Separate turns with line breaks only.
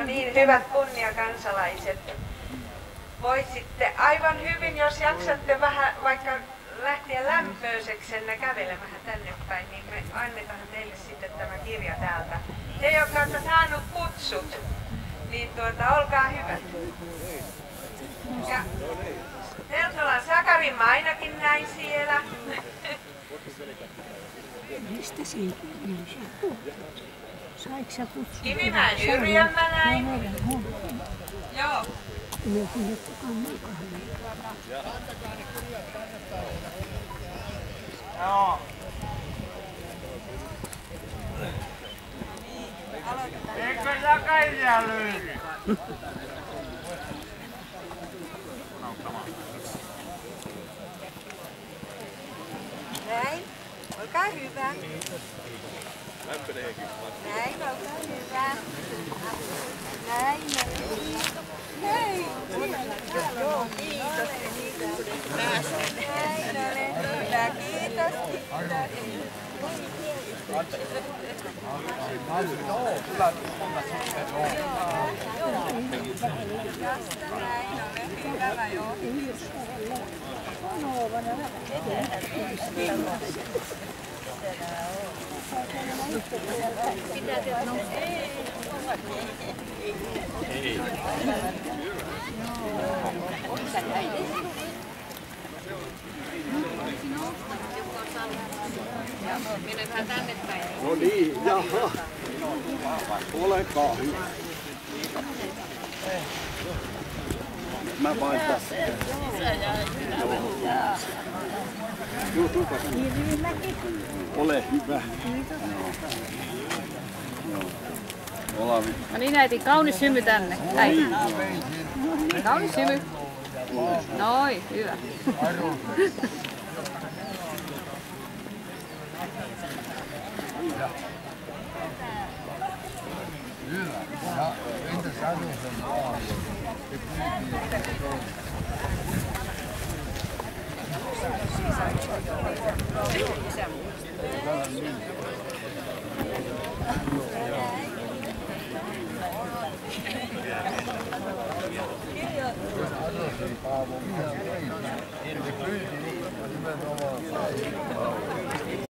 niin, hyvät kunniakansalaiset. Voisitte aivan hyvin, jos jaksatte vähän vaikka lähteä lämpöiseksenne kävelemään tänne päin, niin me annetaan teille sitten tämä kirja täältä. Te, jotka olette saanut kutsut, niin olkaa hyvät. Ja Peltolan Sakarin mä ainakin näin siellä.
Mistä siitä saiko sä kutsua?
Kivimäen Yrjön mä näin. Joo.
Ei sinne kukaan mukaan.
Joo. Eikö Sakaria löydy? Näin. Olkaa hyvä. Näin, olkaa hyvä. Näin, näin. Joo, kiitos. Näin, ole hyvä. Kiitos.
Mennään vähän tänne päin.
No niin, jaha. Olekaa hyvä. Mä vain tässä. Ole hyvä. Olavi.
No niin äiti, kaunis hymy tänne. Äiti. Kaunis hymy. Noin, hyvä.
Hyvä. Ja entä Sadosen maa? Paavo, mitä se ei? Se pyyti nimenomaan.